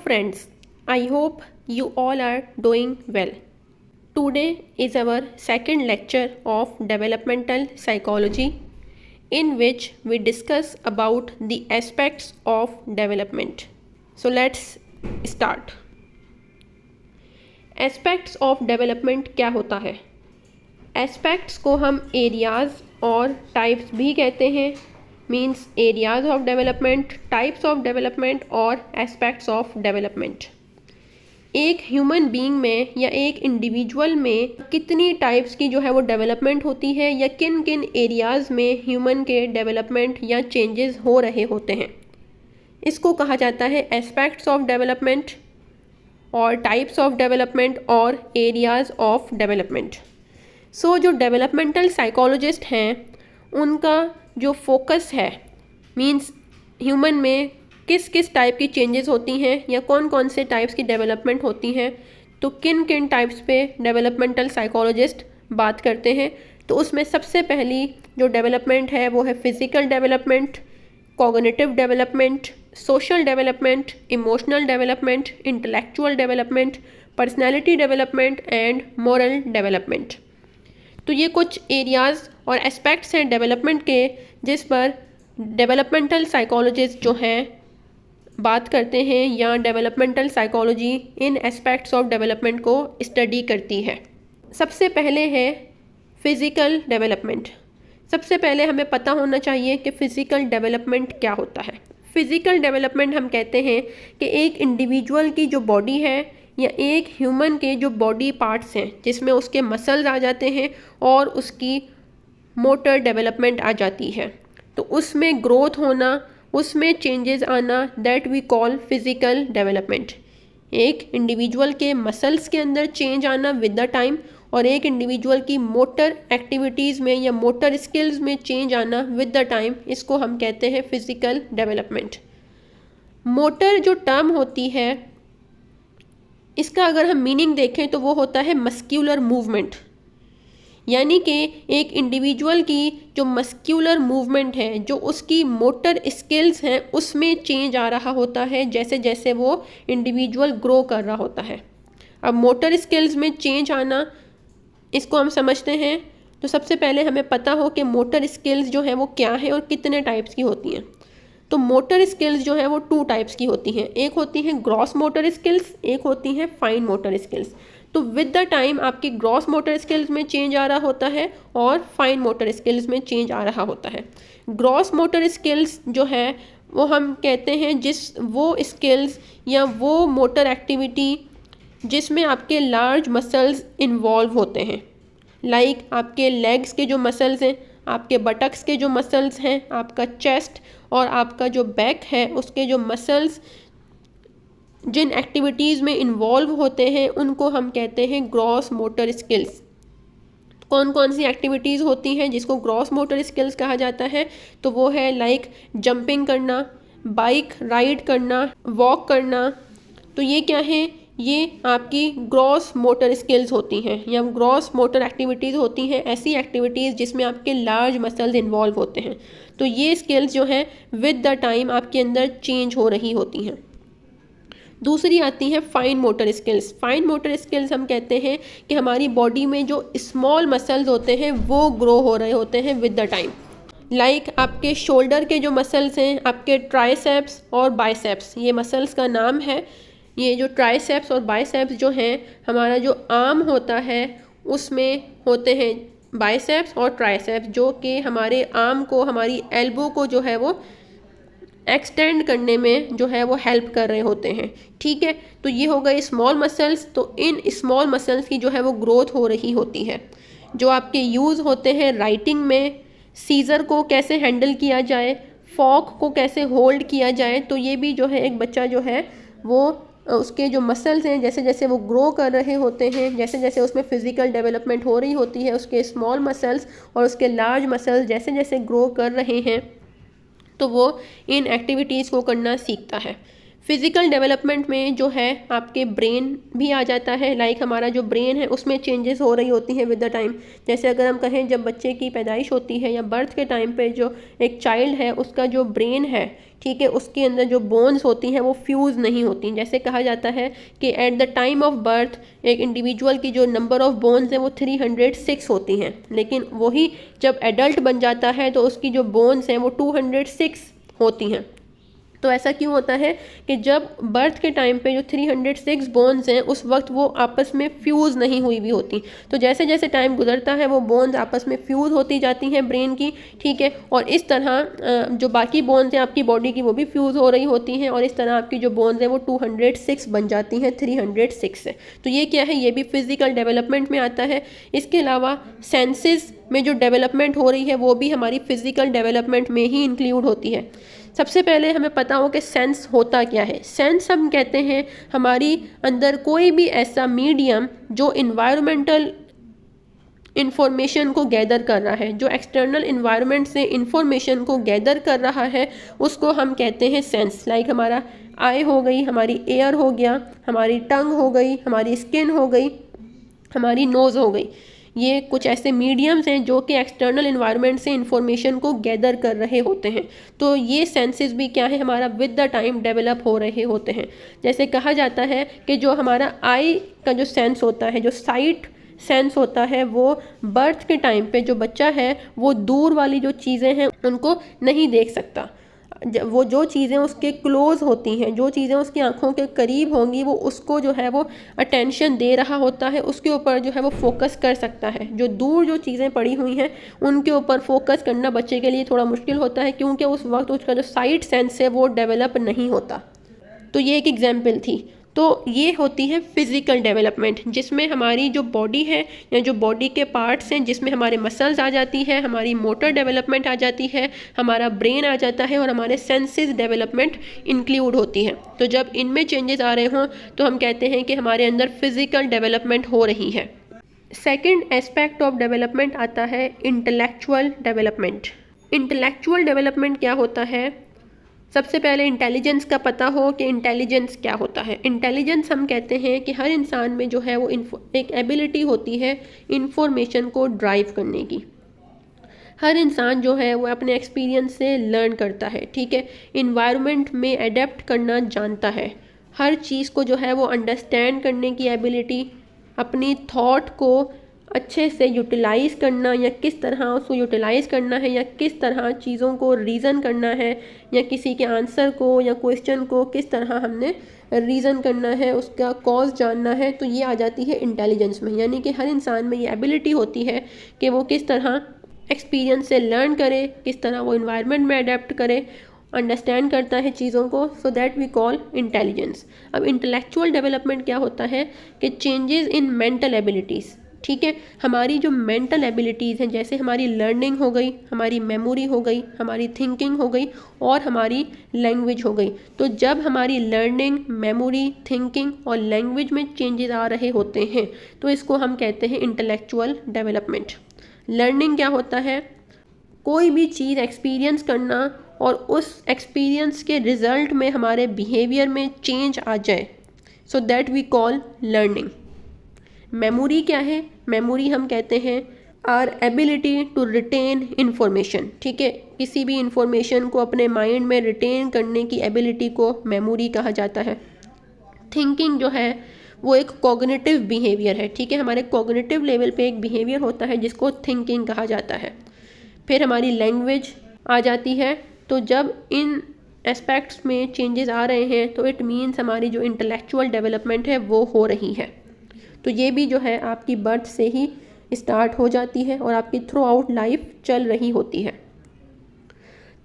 friends, I hope you all are doing well. Today is our second lecture of developmental psychology, in which we discuss about the aspects of development. So let's start. Aspects of development क्या होता है? Aspects को हम areas और types भी कहते हैं. Means areas of development, types of development और एस्पेक्ट्स ऑफ डेवलपमेंट. एक ह्यूमन बीइंग में या एक इंडिविजुअल में कितनी टाइप्स की जो है वो डेवलपमेंट होती है या किन किन एरियाज़ में ह्यूमन के डेवलपमेंट या चेंजेस हो रहे होते हैं, इसको कहा जाता है एस्पेक्ट्स ऑफ डेवलपमेंट और टाइप्स ऑफ डेवलपमेंट और एरियाज़ ऑफ डेवलपमेंट. सो जो डेवलपमेंटल साइकोलॉजिस्ट हैं उनका जो फोकस है मींस ह्यूमन में किस किस टाइप की चेंजेस होती हैं या कौन कौन से टाइप्स की डेवलपमेंट होती हैं, तो किन किन टाइप्स पे डेवलपमेंटल साइकोलॉजिस्ट बात करते हैं. तो उसमें सबसे पहली जो डेवलपमेंट है वो है physical development, cognitive development, social development, emotional development, intellectual development, personality development and moral development. तो ये कुछ एरियाज़ और एस्पेक्ट्स हैं डेवलपमेंट के जिस पर डेवलपमेंटल साइकोलॉजिस्ट जो हैं बात करते हैं या developmental psychology in aspects of development को स्टडी करती है. सबसे पहले है फिज़िकल डेवलपमेंट. सबसे पहले हमें पता होना चाहिए कि फ़िज़िकल डेवलपमेंट क्या होता है. फ़िज़िकल डेवलपमेंट हम कहते हैं कि एक इंडिविजुअल की जो बॉडी है या एक ह्यूमन के जो बॉडी पार्ट्स हैं जिसमें उसके मसल्स आ जाते हैं और उसकी मोटर डेवलपमेंट आ जाती है, तो उसमें ग्रोथ होना, उसमें चेंजेस आना, that we call physical development. एक इंडिविजुअल के मसल्स के अंदर चेंज आना विद द टाइम और एक इंडिविजुअल की मोटर एक्टिविटीज़ में या मोटर स्किल्स में चेंज आना विद द टाइम, इसको हम कहते हैं फिज़िकल डेवलपमेंट. मोटर जो टर्म होती है इसका अगर हम मीनिंग देखें तो वो होता है मस्क्यूलर मूवमेंट, यानी कि एक इंडिविजुअल की जो मस्क्यूलर मूवमेंट है, जो उसकी मोटर स्किल्स हैं, उसमें चेंज आ रहा होता है जैसे जैसे वो इंडिविजुअल ग्रो कर रहा होता है. अब मोटर स्किल्स में चेंज आना इसको हम समझते हैं, तो सबसे पहले हमें पता हो कि मोटर स्किल्स जो हैं वो क्या है और कितने टाइप्स की होती हैं. तो मोटर स्किल्स जो है वो 2 टाइप्स की होती हैं. एक होती हैं ग्रॉस मोटर स्किल्स, एक होती हैं फाइन मोटर स्किल्स. तो विद द टाइम आपकी ग्रॉस मोटर स्किल्स में चेंज आ रहा होता है और फाइन मोटर स्किल्स में चेंज आ रहा होता है. ग्रॉस मोटर स्किल्स जो है वो हम कहते हैं वो स्किल्स या वो मोटर एक्टिविटी जिसमें आपके लार्ज मसल्स इन्वॉल्व होते हैं. लाइक आपके लेग्स के जो मसल्स हैं, आपके बटक्स के जो मसल्स हैं, आपका चेस्ट और आपका जो बैक है उसके जो मसल्स जिन एक्टिविटीज़ में इन्वॉल्व होते हैं उनको हम कहते हैं ग्रॉस मोटर स्किल्स. कौन कौन सी एक्टिविटीज़ होती हैं जिसको ग्रॉस मोटर स्किल्स कहा जाता है, तो वो है लाइक जंपिंग करना, बाइक राइड करना, वॉक करना. तो ये क्या है, ये आपकी ग्रॉस मोटर स्किल्स होती हैं या ग्रॉस मोटर एक्टिविटीज़ होती हैं, ऐसी एक्टिविटीज़ जिसमें आपके लार्ज मसल्स इन्वॉल्व होते हैं. तो ये स्किल्स जो हैं विद द टाइम आपके अंदर चेंज हो रही होती हैं. दूसरी आती है fine motor skills. Fine motor skills हम कहते हैं कि हमारी बॉडी में जो स्मॉल मसल्स होते हैं वो ग्रो हो रहे होते हैं विद द टाइम. लाइक आपके शोल्डर के जो मसल्स हैं, आपके ट्राइसेप्स और बाइसेप्स, ये मसल्स का नाम है. ये जो ट्राइसेप्स और बाइसेप्स जो हैं, हमारा जो आर्म होता है उसमें होते हैं बाइसेप्स और ट्राइसेप्स, जो कि हमारे आर्म को, हमारी एल्बो को जो है वो एक्सटेंड करने में जो है वो हेल्प कर रहे होते हैं. ठीक है, तो ये हो गए स्मॉल मसल्स. तो इन स्मॉल मसल्स की जो है वो ग्रोथ हो रही होती है. जो आपके यूज़ होते हैं राइटिंग में, सीज़र को कैसे हैंडल किया जाए, फॉक को कैसे होल्ड किया जाए, तो ये भी जो है एक बच्चा जो है वो उसके जो मसल्स हैं जैसे जैसे वो ग्रो कर रहे होते हैं, जैसे जैसे उसमें फ़िज़िकल डेवलपमेंट हो रही होती है, उसके स्मॉल मसल्स और उसके लार्ज मसल्स जैसे जैसे ग्रो कर रहे हैं तो वो इन एक्टिविटीज़ को करना सीखता है. फिज़िकल डेवलपमेंट में जो है आपके ब्रेन भी आ जाता है, लाइक हमारा जो ब्रेन है उसमें चेंजेस हो रही होती हैं विद द टाइम। जैसे अगर हम कहें जब बच्चे की पैदाइश होती है या बर्थ के टाइम पे जो एक चाइल्ड है उसका जो ब्रेन है, ठीक है, उसके अंदर जो बोन्स होती हैं वो फ्यूज़ नहीं होती। जैसे कहा जाता है कि at the time of birth एक इंडिविजुअल की जो नंबर ऑफ बोन्स हैं वो 306 होती हैं, लेकिन वही जब एडल्ट बन जाता है तो उसकी जो बोन्स हैं वो 206 होती हैं। तो ऐसा क्यों होता है कि जब बर्थ के टाइम पे जो 306 बोन्स हैं उस वक्त वो आपस में फ्यूज़ नहीं हुई भी होती। तो जैसे जैसे टाइम गुजरता है वो बोन्स आपस में फ्यूज़ होती जाती हैं ब्रेन की, ठीक है, और इस तरह जो बाकी बोन्स हैं आपकी बॉडी की वो भी फ्यूज़ हो रही होती हैं और इस तरह आपकी जो बोन्स हैं वो 206 बन जाती हैं 306 से। तो ये क्या है, ये भी फिज़िकल डेवलपमेंट में आता है। इसके अलावा सेंसेस में जो डेवलपमेंट हो रही है वो भी हमारी फिज़िकल डेवलपमेंट में ही इंक्लूड होती है। सबसे पहले हमें पता हो कि सेंस होता क्या है। सेंस हम कहते हैं हमारी अंदर कोई भी ऐसा मीडियम जो इन्वायरमेंटल इंफॉर्मेशन को गैदर कर रहा है, जो एक्सटर्नल इन्वायरमेंट से इंफॉर्मेशन को गैदर कर रहा है, उसको हम कहते हैं सेंस। लाइक हमारा आई हो गई, हमारी एयर हो गया, हमारी टंग हो गई, हमारी स्किन हो गई, हमारी नोज़ हो गई। ये कुछ ऐसे मीडियम्स हैं जो कि एक्सटर्नल इन्वायरमेंट से इंफॉर्मेशन को गैदर कर रहे होते हैं। तो ये सेंसेस भी क्या है, हमारा विद द टाइम डेवलप हो रहे होते हैं। जैसे कहा जाता है कि जो हमारा आई का जो सेंस होता है, जो साइट सेंस होता है, वो बर्थ के टाइम पे जो बच्चा है वो दूर वाली जो चीज़ें हैं उनको नहीं देख सकता। वो जो चीज़ें उसके क्लोज होती हैं, जो चीज़ें उसकी आंखों के करीब होंगी, वो उसको जो है वो अटेंशन दे रहा होता है, उसके ऊपर जो है वो फोकस कर सकता है। जो दूर जो चीज़ें पड़ी हुई हैं उनके ऊपर फोकस करना बच्चे के लिए थोड़ा मुश्किल होता है, क्योंकि उस वक्त उसका जो साइट सेंस है वो डेवलप नहीं होता। तो ये एक एग्जाम्पल थी। तो ये होती है फिज़िकल डेवलपमेंट, जिसमें हमारी जो बॉडी है या जो बॉडी के पार्ट्स हैं, जिसमें हमारे मसल्स आ जाती है, हमारी मोटर डेवलपमेंट आ जाती है, हमारा ब्रेन आ जाता है और हमारे सेंसेस डेवलपमेंट इंक्लूड होती है। तो जब इनमें चेंजेस आ रहे हों तो हम कहते हैं कि हमारे अंदर फिज़िकल डेवलपमेंट हो रही है। सेकेंड एस्पेक्ट ऑफ डेवलपमेंट आता है इंटेलेक्चुअल डेवलपमेंट। इंटेलेक्चुअल डेवलपमेंट क्या होता है? सबसे पहले इंटेलिजेंस का पता हो कि इंटेलिजेंस क्या होता है। इंटेलिजेंस हम कहते हैं कि हर इंसान में जो है वो एक एबिलिटी होती है इंफॉर्मेशन को ड्राइव करने की। हर इंसान जो है वो अपने एक्सपीरियंस से लर्न करता है, ठीक है, इन्वायरमेंट में एडेप्ट करना जानता है, हर चीज़ को जो है वो अंडरस्टैंड करने की एबिलिटी, अपनी थॉट को अच्छे से यूटिलाइज़ करना या किस तरह उसको यूटिलाइज़ करना है या किस तरह चीज़ों को रीज़न करना है या किसी के आंसर को या क्वेश्चन को किस तरह हमने रीज़न करना है, उसका कॉज जानना है, तो ये आ जाती है इंटेलिजेंस में। यानी कि हर इंसान में ये एबिलिटी होती है कि वो किस तरह एक्सपीरियंस से लर्न करे, किस तरह वो इन्वायरमेंट में अडेप्ट करे, अंडरस्टैंड करता है चीज़ों को, so that we call intelligence. अब इंटेलेक्चुअल डेवलपमेंट क्या होता है कि चेंजेस इन मेंटल एबिलिटीज़, ठीक है, हमारी जो मेंटल एबिलिटीज़ हैं, जैसे हमारी लर्निंग हो गई, हमारी मेमोरी हो गई, हमारी थिंकिंग हो गई और हमारी लैंग्वेज हो गई। तो जब हमारी लर्निंग, मेमोरी, थिंकिंग और लैंग्वेज में चेंजेस आ रहे होते हैं तो इसको हम कहते हैं इंटेलेक्चुअल डेवलपमेंट। लर्निंग क्या होता है? कोई भी चीज़ एक्सपीरियंस करना और उस एक्सपीरियंस के रिज़ल्ट में हमारे बिहेवियर में चेंज आ जाए, so that we call learning. Memory क्या है? मेमोरी हम कहते हैं our ability to retain information, ठीक है, किसी भी इंफॉर्मेशन को अपने माइंड में रिटेन करने की एबिलिटी को मेमोरी कहा जाता है। थिंकिंग जो है वो एक कॉग्निटिव बिहेवियर है, ठीक है, हमारे कॉग्निटिव लेवल पे एक बिहेवियर होता है जिसको थिंकिंग कहा जाता है। फिर हमारी लैंग्वेज आ जाती है। तो जब इन एस्पेक्ट्स में चेंजेस आ रहे हैं तो इट मीन्स हमारी जो इंटेलेक्चुअल डेवलपमेंट है वो हो रही है। तो ये भी जो है आपकी बर्थ से ही स्टार्ट हो जाती है और आपकी थ्रू आउट लाइफ चल रही होती है।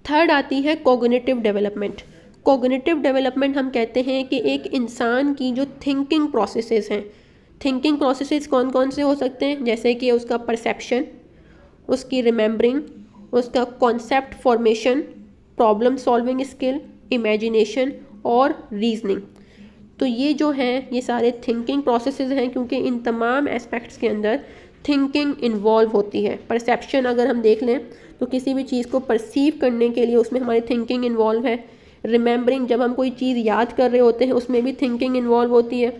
थर्ड आती है कॉग्निटिव डेवलपमेंट। कॉग्निटिव डेवलपमेंट हम कहते हैं कि एक इंसान की जो थिंकिंग प्रोसेसेस हैं, थिंकिंग प्रोसेसेस कौन कौन से हो सकते हैं, जैसे कि उसका परसेप्शन, उसकी रिमेंबरिंग, उसका concept formation, problem solving skill, imagination और रीजनिंग। तो ये जो हैं ये सारे थिंकिंग प्रोसेसेस हैं, क्योंकि इन तमाम एस्पेक्ट्स के अंदर थिंकिंग इन्वॉल्व होती है। परसेप्शन अगर हम देख लें तो किसी भी चीज़ को परसीव करने के लिए उसमें हमारी थिंकिंग इन्वॉल्व है। रिमेंबरिंग, जब हम कोई चीज़ याद कर रहे होते हैं उसमें भी थिंकिंग इन्वॉल्व होती है।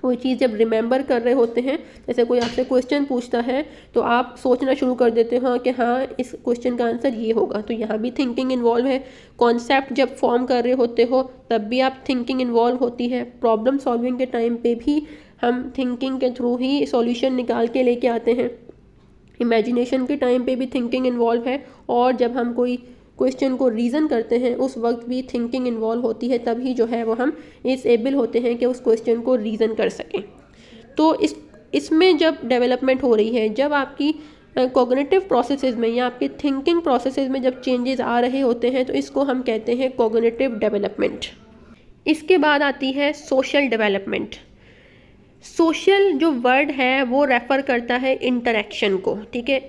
कोई चीज़ जब रिमेंबर कर रहे होते हैं, जैसे कोई आपसे क्वेश्चन पूछता है तो आप सोचना शुरू कर देते हो कि हाँ इस क्वेश्चन का आंसर ये होगा, तो यहाँ भी थिंकिंग इन्वॉल्व है। कॉन्सेप्ट जब फॉर्म कर रहे होते हो तब भी आप थिंकिंग इन्वॉल्व होती है। प्रॉब्लम सॉल्विंग के टाइम पे भी हम थिंकिंग के थ्रू ही सॉल्यूशन निकाल के लेके आते हैं। इमेजिनेशन के टाइम पे भी थिंकिंग इन्वॉल्व है, और जब हम कोई क्वेश्चन को रीज़न करते हैं उस वक्त भी थिंकिंग इन्वॉल्व होती है, तभी जो है वो हम इस एबल होते हैं कि उस क्वेश्चन को रीज़न कर सकें। तो इसमें जब डेवलपमेंट हो रही है, जब आपकी कॉग्निटिव प्रोसेसेस में या आपके थिंकिंग प्रोसेसेस में जब चेंजेस आ रहे होते हैं, तो इसको हम कहते हैं कॉग्निटिव डेवलपमेंट। इसके बाद आती है सोशल डेवलपमेंट। सोशल जो वर्ड है वो रेफ़र करता है इंटरेक्शन को, ठीक है।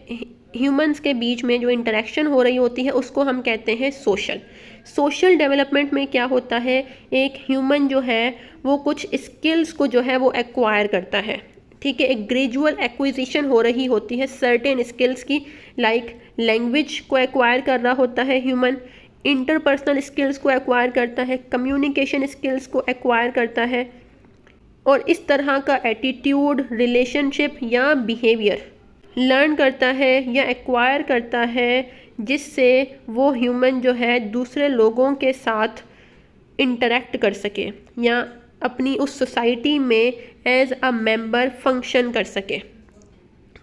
ह्यूमंस के बीच में जो इंटरेक्शन हो रही होती है उसको हम कहते हैं सोशल। सोशल डेवलपमेंट में क्या होता है, एक ह्यूमन जो है वो कुछ स्किल्स को जो है वो एक्वायर करता है, ठीक है। एक ग्रेजुअल एक्विजिशन हो रही होती है सर्टेन स्किल्स की, लाइक लैंग्वेज को एक्वायर कर रहा होता है ह्यूमन, इंटरपर्सनल स्किल्स को एक्वायर करता है, कम्युनिकेशन स्किल्स को एक्वायर करता है, और इस तरह का एटीट्यूड, रिलेशनशिप या बिहेवियर लर्न करता है या एक्वायर करता है, जिससे वो ह्यूमन जो है दूसरे लोगों के साथ इंटरेक्ट कर सके या अपनी उस सोसाइटी में एज अ मेंबर फंक्शन कर सके।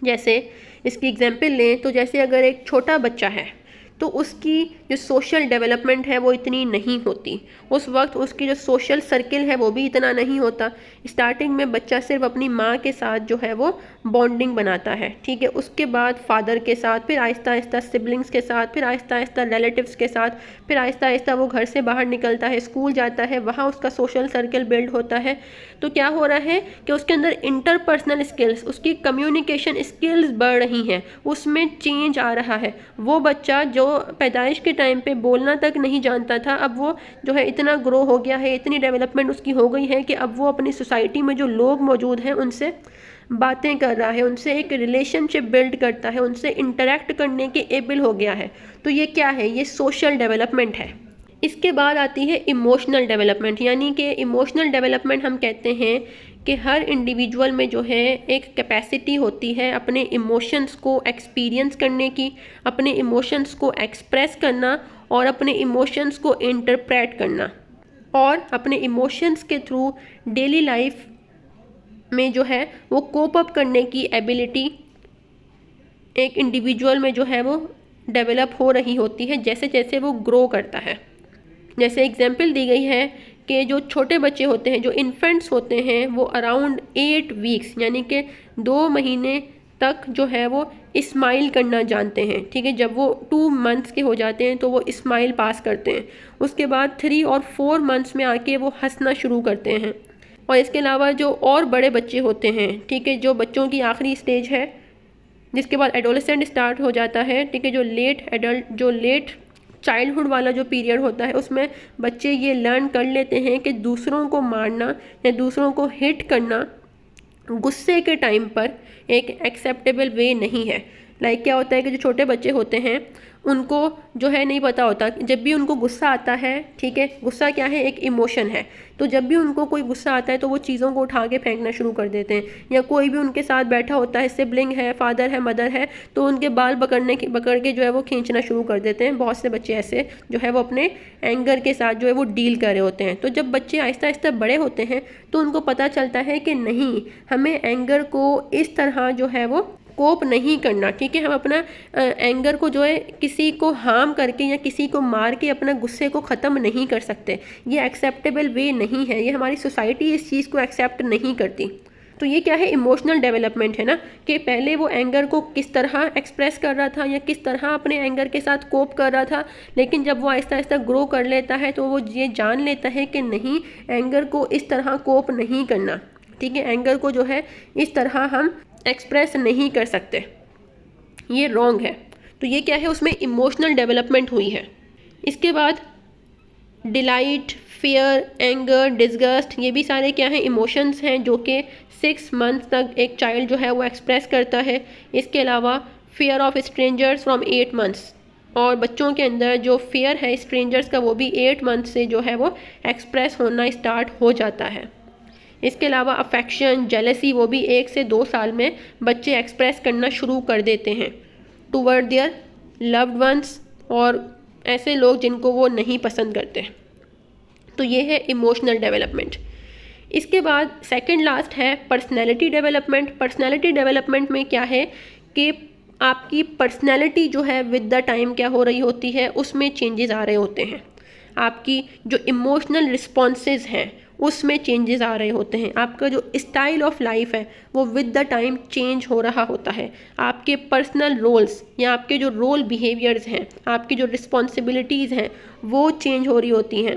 जैसे इसकी एग्जांपल लें तो जैसे अगर एक छोटा बच्चा है तो उसकी जो सोशल डेवलपमेंट है वो इतनी नहीं होती, उस वक्त उसकी जो सोशल सर्किल है वो भी इतना नहीं होता। स्टार्टिंग में बच्चा सिर्फ अपनी माँ के साथ जो है वो बॉन्डिंग बनाता है, ठीक है। उसके बाद फादर के साथ, फिर आहिस्ता आहिस्ता सिबलिंग्स के साथ, फिर आहिस्ता आहिस्ता रिलेटिव्स के साथ, फिर आहिस्ता आहिस्ता वो घर से बाहर निकलता है, स्कूल जाता है, वहाँ उसका सोशल सर्किल बिल्ड होता है। तो क्या हो रहा है कि उसके अंदर इंटरपर्सनल स्किल्स, उसकी कम्युनिकेशन स्किल्स बढ़ रही हैं, उसमें चेंज आ रहा है। वो बच्चा जो पैदाइश के टाइम पे बोलना तक नहीं जानता था, अब वो जो है इतना ग्रो हो गया है, इतनी डेवलपमेंट उसकी हो गई है कि अब वो अपनी सोसाइटी में जो लोग मौजूद हैं उनसे बातें कर रहा है, उनसे एक रिलेशनशिप बिल्ड करता है, उनसे इंटरेक्ट करने के एबल हो गया है। तो ये क्या है, ये सोशल डेवलपमेंट है। इसके बाद आती है इमोशनल डेवलपमेंट, यानी कि इमोशनल डेवलपमेंट हम कहते हैं कि हर इंडिविजुअल में जो है एक कैपेसिटी होती है अपने इमोशंस को एक्सपीरियंस करने की, अपने इमोशंस को एक्सप्रेस करना और अपने इमोशंस को इंटरप्रेट करना, और अपने इमोशंस के थ्रू डेली लाइफ में जो है वो कोप अप करने की एबिलिटी एक इंडिविजुअल में जो है वो डेवलप हो रही होती है जैसे जैसे वो ग्रो करता है। जैसे एग्जाम्पल दी गई है कि जो छोटे बच्चे होते हैं, जो इन्फेंट्स होते हैं, वो अराउंड 8 वीक्स यानी कि 2 महीने तक जो है वो स्माइल करना जानते हैं, ठीक है। जब वो 2 मंथ्स के हो जाते हैं तो वो स्माइल पास करते हैं, उसके बाद 3 और 4 मंथ्स में आके वो हंसना शुरू करते हैं। और इसके अलावा जो और बड़े बच्चे होते हैं, ठीक है, जो बच्चों की आखिरी स्टेज है जिसके बाद एडोलेसेंट स्टार्ट हो जाता है, ठीक है, जो लेट चाइल्डहुड वाला जो पीरियड होता है उसमें बच्चे ये लर्न कर लेते हैं कि दूसरों को मारना या दूसरों को हिट करना गुस्से के टाइम पर एक एक्सेप्टेबल वे नहीं है। लाइक क्या होता है कि जो छोटे बच्चे होते हैं उनको जो है नहीं पता होता, जब भी उनको गुस्सा आता है, ठीक है, गुस्सा क्या है, एक इमोशन है, तो जब भी उनको कोई गुस्सा आता है तो वो चीज़ों को उठा के फेंकना शुरू कर देते हैं। या कोई भी उनके साथ बैठा होता है, सिबलिंग है, फादर है, मदर है, तो उनके बाल पकड़ के जो है वो खींचना शुरू कर देते हैं। बहुत से बच्चे ऐसे जो है वो अपने एंगर के साथ जो है वो डील कर रहे होते हैं। तो जब बच्चे आहिस्ता आहिस्ता बड़े होते हैं तो उनको पता चलता है कि नहीं, हमें एंगर को इस तरह जो है वो कोप नहीं करना, ठीक है। हम अपना एंगर को जो है किसी को हार्म करके या किसी को मार के अपना गुस्से को ख़त्म नहीं कर सकते। ये एक्सेप्टेबल वे नहीं है, ये हमारी सोसाइटी इस चीज़ को एक्सेप्ट नहीं करती। तो ये क्या है, इमोशनल डेवलपमेंट है ना, कि पहले वो एंगर को किस तरह एक्सप्रेस कर रहा था या किस तरह अपने एंगर के साथ कोप कर रहा था, लेकिन जब वो आहिस्ता आहिस्ता ग्रो कर लेता है तो वो ये जान लेता है कि नहीं, एंगर को इस तरह कोप नहीं करना, ठीक है, एंगर को जो है इस तरह हम एक्सप्रेस नहीं कर सकते, ये रॉन्ग है। तो ये क्या है, उसमें इमोशनल डेवलपमेंट हुई है। इसके बाद डिलाइट, फियर, एंगर, डिसगस्ट, ये भी सारे क्या हैं, इमोशंस हैं जो कि 6 मंथ तक एक चाइल्ड जो है वो एक्सप्रेस करता है। इसके अलावा fear of strangers from 8 months, और बच्चों के अंदर जो फियर है स्ट्रेंजर्स का वो भी 8 मंथ से जो है वो एक्सप्रेस होना स्टार्ट हो जाता है। इसके अलावा अफेक्शन, जेलसी वो भी 1 से 2 साल में बच्चे एक्सप्रेस करना शुरू कर देते हैं टूवर्ड देयर लव्ड वंस और ऐसे लोग जिनको वो नहीं पसंद करते। तो ये है इमोशनल डेवलपमेंट। इसके बाद सेकंड लास्ट है पर्सनैलिटी डेवलपमेंट। पर्सनैलिटी डेवलपमेंट में क्या है कि आपकी पर्सनैलिटी जो है विद द टाइम क्या हो रही होती है, उसमें चेंजेस आ रहे होते हैं। आपकी जो इमोशनल रिस्पॉन्सेज हैं उसमें चेंजेस आ रहे होते हैं। आपका जो स्टाइल ऑफ लाइफ है वो विद द टाइम चेंज हो रहा होता है। आपके पर्सनल रोल्स या आपके जो रोल बिहेवियर्स हैं, आपकी जो रिस्पॉन्सिबिलिटीज़ हैं वो चेंज हो रही होती हैं।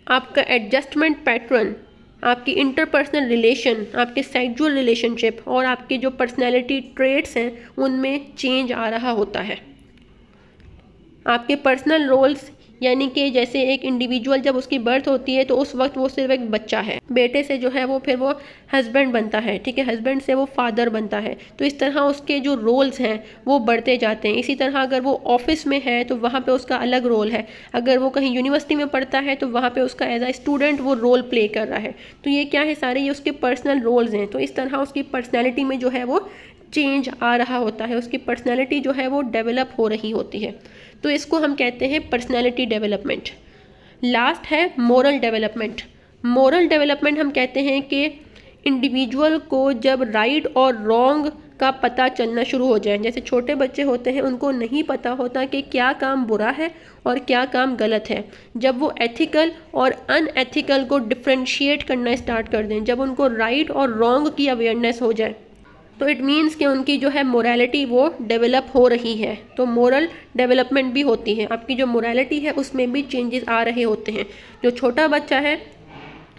आपका एडजस्टमेंट पैटर्न, आपकी इंटरपर्सनल रिलेशन, आपके सेक्सुअल रिलेशनशिप और आपके जो पर्सनैलिटी ट्रेट्स हैं उनमें चेंज आ रहा होता है। आपके पर्सनल रोल्स यानी कि जैसे एक इंडिविजुअल जब उसकी बर्थ होती है तो उस वक्त वो सिर्फ एक बच्चा है, बेटे से जो है वो फिर वो हस्बैंड बनता है, ठीक है, हस्बैंड से वो फादर बनता है। तो इस तरह उसके जो रोल्स हैं वो बढ़ते जाते हैं। इसी तरह अगर वो ऑफिस में है तो वहाँ पे उसका अलग रोल है, अगर वो कहीं यूनिवर्सिटी में पढ़ता है तो वहाँ पे उसका एज अ स्टूडेंट वो रोल प्ले कर रहा है। तो ये क्या है, सारे ये उसके पर्सनल रोल्स हैं। तो इस तरह उसकी पर्सनैलिटी में जो है वो चेंज आ रहा होता है, उसकी पर्सनैलिटी जो है वो डेवलप हो रही होती है। तो इसको हम कहते हैं पर्सनैलिटी डेवलपमेंट। लास्ट है मोरल डेवलपमेंट। मोरल डेवलपमेंट हम कहते हैं कि इंडिविजुअल को जब राइट और रॉन्ग का पता चलना शुरू हो जाए। जैसे छोटे बच्चे होते हैं उनको नहीं पता होता कि क्या काम बुरा है और क्या काम गलत है। जब वो एथिकल और अनएथिकल को डिफ्रेंशिएट करना स्टार्ट कर दें, जब उनको राइट और रॉन्ग की अवेयरनेस हो जाए, तो इट मीन्स कि उनकी जो है मोरालिटी वो डेवलप हो रही है। तो मोरल डेवलपमेंट भी होती है, आपकी जो मोरालिटी है उसमें भी चेंजेस आ रहे होते हैं। जो छोटा बच्चा है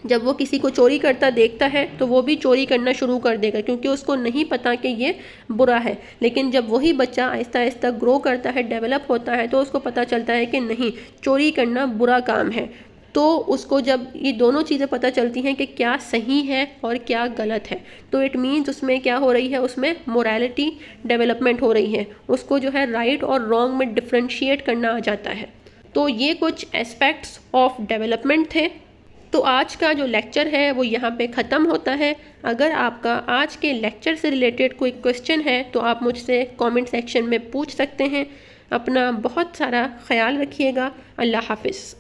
जब वो किसी को चोरी करता देखता है तो वो भी चोरी करना शुरू कर देगा, क्योंकि उसको नहीं पता कि ये बुरा है। लेकिन जब वही बच्चा आहिस्ता आहिस्ता ग्रो करता है, डेवलप होता है, तो उसको पता चलता है कि नहीं, चोरी करना बुरा काम है। तो उसको जब ये दोनों चीज़ें पता चलती हैं कि क्या सही है और क्या गलत है, तो इट मीन्स उसमें क्या हो रही है, उसमें मोरालिटी डेवलपमेंट हो रही है। उसको जो है राइट और रॉन्ग में डिफ्रेंशिएट करना आ जाता है। तो ये कुछ एस्पेक्ट्स ऑफ डेवलपमेंट थे। तो आज का जो लेक्चर है वो यहाँ पे ख़त्म होता है। अगर आपका आज के लेक्चर से रिलेटेड कोई क्वेश्चन है तो आप मुझसे कमेंट सेक्शन में पूछ सकते हैं। अपना बहुत सारा ख्याल रखिएगा। अल्लाह हाफिज़।